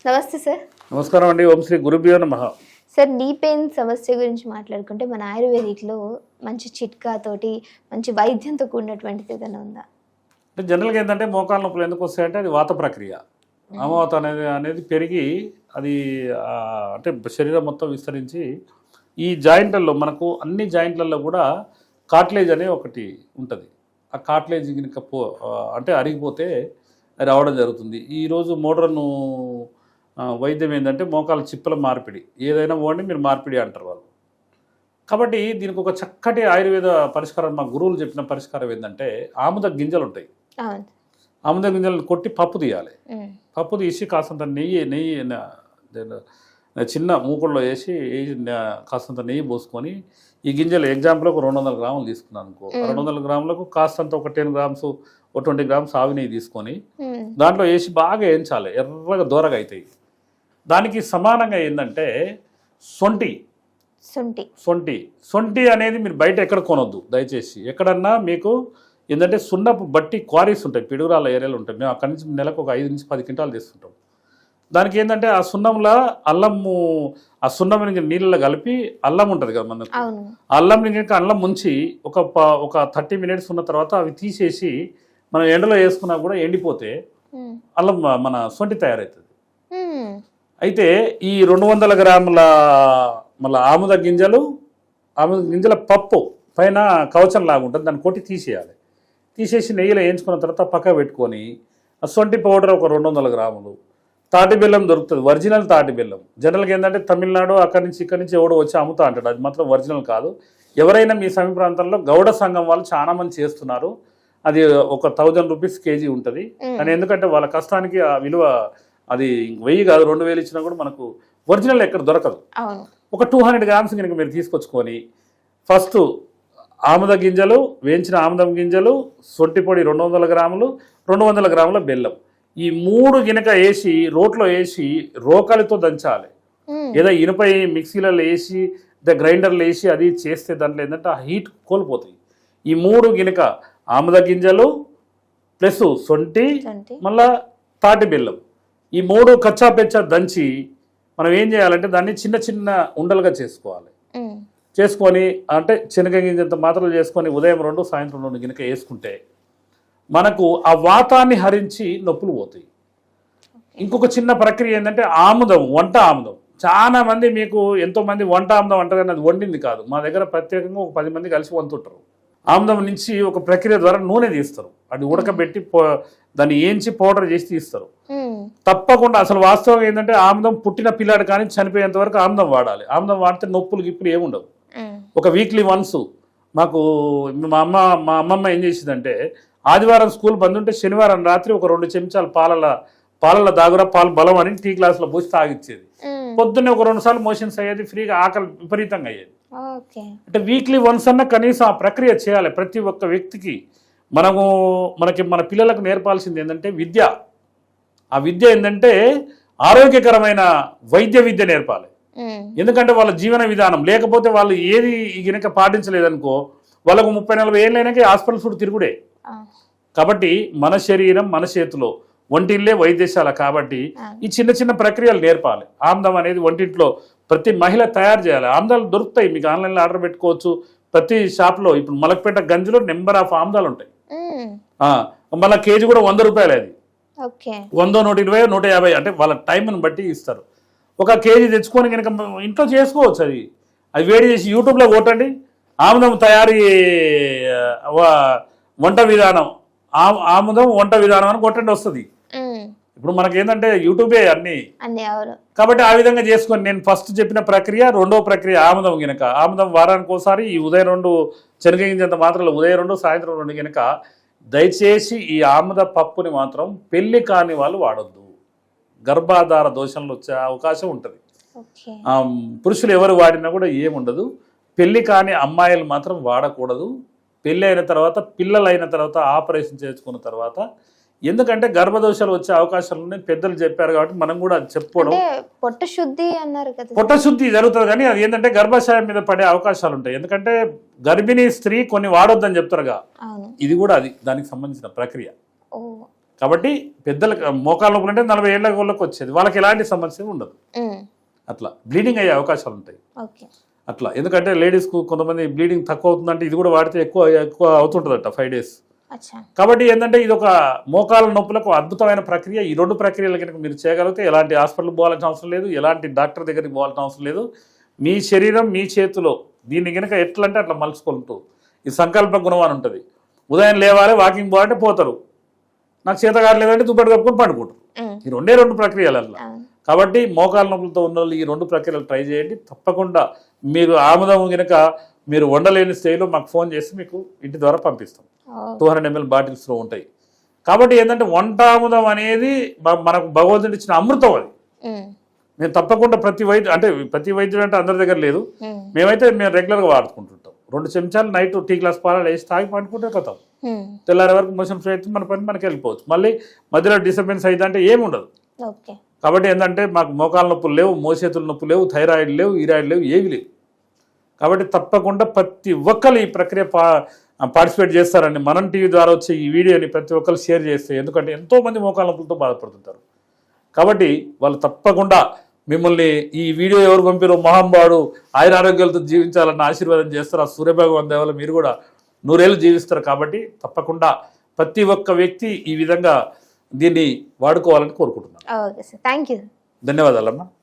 నమస్తే సార్. నమస్కారం అండి. ఓం శ్రీ గురుభ్యో నమః. సార్, నీ పెయిన్ సమస్య గురించి మాట్లాడుకుంటే మన ఆయుర్వేదిక్లో మంచి చిట్కాతోటి మంచి వైద్యంతో కూడినటువంటిది ఏదైనా ఉందా? అంటే జనరల్గా ఏంటంటే మోకాళ్ళ నొప్పులు ఎందుకు వస్తాయంటే అది వాత ప్రక్రియ. ఆమవాత అనేది పెరిగి అది అంటే శరీరం మొత్తం విస్తరించి ఈ జాయింట్లలో మనకు అన్ని జాయింట్లలో కూడా కార్టిలేజ్ అనే ఒకటి ఉంటుంది. ఆ కార్టిలేజ్ కనుక అంటే అరిగిపోతే అది రావడం జరుగుతుంది. ఈరోజు మోడర్న్ వైద్యం ఏంటంటే మోకాల చిప్పల మార్పిడి, ఏదైనా పోండి మీరు మార్పిడి అంటారు వాళ్ళు. కాబట్టి దీనికి ఒక చక్కటి ఆయుర్వేద పరిష్కారం మా గురువులు చెప్పిన పరిష్కారం ఏంటంటే ఆముద గింజలు ఉంటాయి. ఆముద గింజలను కొట్టి పప్పు తీయాలి. పప్పు తీసి కాసంత నెయ్యి చిన్న మూకుడులో వేసి కాసంత నెయ్యి పోసుకొని ఈ గింజలు ఎగ్జాంపుల్ ఒక 200 గ్రాములు తీసుకున్నాను అనుకో, 200 గ్రాములకు కాస్తంత ఒక 10 గ్రామ్స్ ఒక 20 గ్రామ్స్ ఆవు నెయ్యి తీసుకొని దాంట్లో వేసి బాగా వేయించాలి, ఎర్రగా దూరగా అవుతాయి. దానికి సమానంగా ఏంటంటే సొంటి అనేది మీరు బయట ఎక్కడ కొనొద్దు దయచేసి. ఎక్కడన్నా మీకు ఏంటంటే సున్నపు బట్టి క్వారీస్ ఉంటాయి, పిడుగురాళ్ళ ఏరియాలు ఉంటాయి. మేము అక్కడి నుంచి నెలకు ఒక 5 నుంచి 10 క్వింటాలు తీసుకుంటాం. దానికి ఏంటంటే ఆ సున్నంలో అల్లము, ఆ సున్నం నీళ్ళలో కలిపి అల్లం ఉంటుంది కదా మనకు, అల్లం ఇంకా అల్లం ముంచి ఒక 30 మినిట్స్ ఉన్న తర్వాత అవి తీసేసి మనం ఎండలో వేసుకున్నా కూడా ఎండిపోతే అల్లం మన సొంటి తయారవుతుంది. అయితే ఈ 200 గ్రాముల మళ్ళీ ఆముద గింజల పప్పు పైన కవచం లాగా ఉంటుంది, దాన్ని కొట్టి తీసేయాలి. తీసేసి నెయ్యిలో వేయించుకున్న తర్వాత పక్క పెట్టుకొని ఆ సొంటి పౌడర్ ఒక 200 గ్రాములు, తాటి బెల్లం దొరుకుతుంది, ఒరిజినల్ తాటి బెల్లం. జనరల్గా ఏంటంటే తమిళనాడు ఇక్కడి నుంచి ఎవడో వచ్చి అమ్ముతా అంటాడు, అది మాత్రం ఒరిజినల్ కాదు. ఎవరైనా మీ సమీప ప్రాంతంలో గౌడ సంఘం వాళ్ళు చాలా మంది చేస్తున్నారు. అది ఒక 1000 రూపీస్ కేజీ ఉంటుంది. కానీ ఎందుకంటే వాళ్ళ కష్టానికి ఆ విలువ అది 1000 కాదు 2000 ఇచ్చినా కూడా మనకు ఒరిజినల్ ఎక్కడ దొరకదు. ఒక 200 గ్రామ్స్ కనుక మీరు తీసుకొచ్చుకొని ఫస్ట్ ఆముద గింజలు, వేయించిన ఆముదం గింజలు, సొంటి పొడి 200 గ్రాములు, 200 గ్రాముల బెల్లం, ఈ 3 గినక వేసి రోట్లో వేసి రోకలితో దంచాలి. ఏదో ఇనుపై మిక్సీలలో వేసి గ్రైండర్లు వేసి అది చేస్తే దాంట్లో ఏంటంటే ఆ హీట్ కోల్పోతాయి. ఈ 3 గినక ఆముద గింజలు ప్లస్ సొంటి మళ్ళా తాటి బెల్లం, ఈ 3 కచ్చా పెచ్చా దంచి మనం ఏం చేయాలంటే దాన్ని చిన్న చిన్న ఉండలుగా చేసుకోవాలి. చేసుకొని అంటే శనగగింజంత మాత్రలు చేసుకొని ఉదయం 2 సాయంత్రం 2 గినక వేసుకుంటే మనకు ఆ వాతాన్ని హరించి నొప్పులు పోతాయి. ఇంకొక చిన్న ప్రక్రియ ఏంటంటే వంట ఆముదం. చాలా మంది మీకు ఎంతోమంది వంట ఆముదం అంటారు కానీ అది వండింది కాదు. మా దగ్గర ప్రత్యేకంగా ఒక 10 మంది కలిసి వంతుంటారు. ఆముదం నుంచి ఒక ప్రక్రియ ద్వారా నూనె తీస్తారు, అది ఉడకబెట్టి దాన్ని ఏంచి పౌడర్ చేసి తీస్తారు. తప్పకుండా అసలు వాస్తవం ఏంటంటే ఆముదం పుట్టిన పిల్లాడు కానీ చనిపోయేంత వరకు ఆముదం వాడాలి. ఆముదం వాడితే నొప్పులు గిప్పులు ఏముండవు. ఒక వీక్లీ వన్స్ మాకు మా అమ్మమ్మ ఏం చేసిందంటే ఆదివారం స్కూల్ బంద్ ఉంటే శనివారం రాత్రి ఒక 2 చెంచాలు పాలల దాగురా పాలు బలం అని టీ గ్లాసులో పోసి తాగిచ్చేది. పొద్దున్నే ఒక 2 సార్లు మోషన్స్ అయ్యేది, ఫ్రీగా ఆకలి విపరీతంగా అయ్యేది. అంటే వీక్లీ వన్స్ అన్న కనీసం ఆ ప్రక్రియ చేయాలి ప్రతి ఒక్క వ్యక్తికి. మనకి మన పిల్లలకు నేర్పాల్సింది ఏంటంటే విద్య. ఆ విద్య ఏంటంటే ఆరోగ్యకరమైన వైద్య విద్య నేర్పాలి. ఎందుకంటే వాళ్ళ జీవన విధానం లేకపోతే వాళ్ళు ఏది గనక పాటించలేదనుకో వాళ్ళకు 30-40 ఏళ్ళైనాకే హాస్పిటల్ చుట్టూ తిరుగుడే. కాబట్టి మన శరీరం మన చేతిలో, వంటిల్లే వైద్యశాల. కాబట్టి ఈ చిన్న చిన్న ప్రక్రియలు నేర్పాలి. ఆముదం అనేది వంటింట్లో ప్రతి మహిళ తయారు చేయాలి. ఆముదాలు దొరుకుతాయి, మీకు ఆన్లైన్లో ఆర్డర్ పెట్టుకోవచ్చు. ప్రతి షాప్లో ఇప్పుడు మలక్పేట గంజిలో నెంబర్ ఆఫ్ ఆముదాలు ఉంటాయి. మళ్ళీ కేజీ కూడా 100 రూపాయలు. అది 100, 120, 150 అంటే వాళ్ళ టైంని బట్టి ఇస్తారు. ఒక కేజీ తెచ్చుకొని కనుక ఇంట్లో చేసుకోవచ్చు. అది వేడి చేసి యూట్యూబ్లో కొట్టండి, ఆముదం తయారీ వంట విధానం, ఆముదం వంట విధానం అని కొట్టండి, వస్తుంది. ఇప్పుడు మనకేంటంటే యూట్యూబే అన్ని. కాబట్టి ఆ విధంగా చేసుకొని నేను ఫస్ట్ చెప్పిన ప్రక్రియ, 2వ ప్రక్రియ ఆముదం గినక. ఆముదం వారానికి ఒకసారి ఈ ఉదయం 2 శనగగింజంత మాత్రలు ఉదయం 2 సాయంత్రం 2 గినక. దయచేసి ఈ ఆముద పప్పుని మాత్రం పెళ్లి కాని వాళ్ళు వాడొద్దు. గర్భాధార దోషంలో వచ్చే అవకాశం ఉంటుంది. పురుషులు ఎవరు వాడినా కూడా ఏముండదు. పెళ్లి కాని అమ్మాయిలు మాత్రం వాడకూడదు. పెళ్ళి అయిన తర్వాత, పిల్లలు అయిన తర్వాత, ఆపరేషన్ చేసుకున్న తర్వాత. ఎందుకంటే గర్భదోషాలు వచ్చే అవకాశాలు ఉన్నాయి, పెద్దలు చెప్పారు కాబట్టి మనం కూడా అది చెప్పుకోవడం. పొట్ట శుద్ధి అన్నారు కదా, పొట్ట శుద్ధి జరుగుతుంది కానీ అది ఏంటంటే గర్భాశయం మీద పడే అవకాశాలు ఉంటాయి. ఎందుకంటే గర్భిణీ స్త్రీ కొన్ని వాడొద్దని చెప్తారుగా, ఇది కూడా దానికి సంబంధించిన ప్రక్రియ. కాబట్టి పెద్దలకు మోకాళ్ళ నొప్పులు అంటే 40 ఏళ్ళ వాళ్ళకి వచ్చేది, వాళ్ళకి ఎలాంటి సమస్య ఉండదు. అట్లా బ్లీడింగ్ అయ్యే అవకాశాలు ఉంటాయి ఓకే. అట్లా. ఎందుకంటే లేడీస్కు కొంతమంది బ్లీడింగ్ తక్కువ అవుతుందంటే ఇది కూడా వాడితే ఎక్కువ అవుతుంటుందట 5 days. అచ్చా. కాబట్టి ఏంటంటే ఇది ఒక మోకాళ్ళ నొప్పులకు అద్భుతమైన ప్రక్రియ. ఈ 2 ప్రక్రియలు కనుక మీరు చేయగలిగితే ఎలాంటి హాస్పిటల్ పోవాల్సిన అవసరం లేదు, ఎలాంటి డాక్టర్ దగ్గరికి పోవాల్సిన అవసరం లేదు. మీ శరీరం మీ చేతిలో దీన్ని కనుక ఎట్లా అంటే అట్లా మలుచుకుంటూ ఈ సంకల్ప గుణం అని ఉంటుంది. ఉదయం లేవాలి, వాకింగ్ పోవాలంటే పోతారు, నాకు చేత కావట్లేదంటే దుప్పటి కప్పుకొని పండుకుంటారు. ఈ 2 ప్రక్రియలు అట్లా. కాబట్టి మోకాళ్ళ నొప్పులతో ఉన్న వాళ్ళు ఈ 2 ప్రక్రియలు ట్రై చేయండి. తప్పకుండా మీరు ఆముదం కనుక మీరు వండలేని స్థాయిలో మాకు ఫోన్ చేసి మీకు ఇంటి ద్వారా పంపిస్తాం. 200 ml బాటిల్స్లో ఉంటాయి. కాబట్టి ఏంటంటే వంట ఆముదం అనేది మనకు భగవంతుడు ఇచ్చిన అమృతం. అది మేము తప్పకుండా ప్రతి వైద్యుడు అంటే అందరి దగ్గర లేదు, మేము రెగ్యులర్గా వాడుకుంటుంటాం. 2 చెంచాలు నైట్ టీ గ్లాస్ పాలు వేసి తాగి పండుకుంటే కథం, తెల్లారి వరకు మోషన్స్ అయితే మన పని మనకి వెళ్ళిపోవచ్చు. మళ్ళీ మధ్యలో డిస్టర్బెన్స్ అయితే అంటే ఏమి ఉండదు. కాబట్టి ఏంటంటే మాకు మోకాళ్ళ నొప్పులు లేవు, మోచేతుల నొప్పులు లేవు, థైరాయిడ్ లేవు, ఈరాయిడ్ లేవు, ఏవి లేవు. కాబట్టి తప్పకుండా ప్రతి ఒక్కరు ఈ ప్రక్రియ పార్టిసిపేట్ చేస్తారని మనం టీవీ ద్వారా వచ్చే ఈ వీడియోని ప్రతి ఒక్కరు షేర్ చేస్తే, ఎందుకంటే ఎంతోమంది మోకాళ్ళ నొప్పులతో బాధపడుతుంటారు. కాబట్టి వాళ్ళు తప్పకుండా మిమ్మల్ని ఈ వీడియో ఎవరు పంపిరో మహాంబాడు ఆయురారోగ్యాలతో జీవించాలన్న ఆశీర్వాదం చేస్తారు. ఆ సూర్యభగవాన్ దేవల మీరు కూడా 100 ఏళ్ళు జీవిస్తారు. కాబట్టి తప్పకుండా ప్రతి ఒక్క వ్యక్తి ఈ విధంగా దీన్ని వాడుకోవాలని కోరుకుంటున్నాను. Okay sir, thank you. ధన్యవాదాలమ్మా.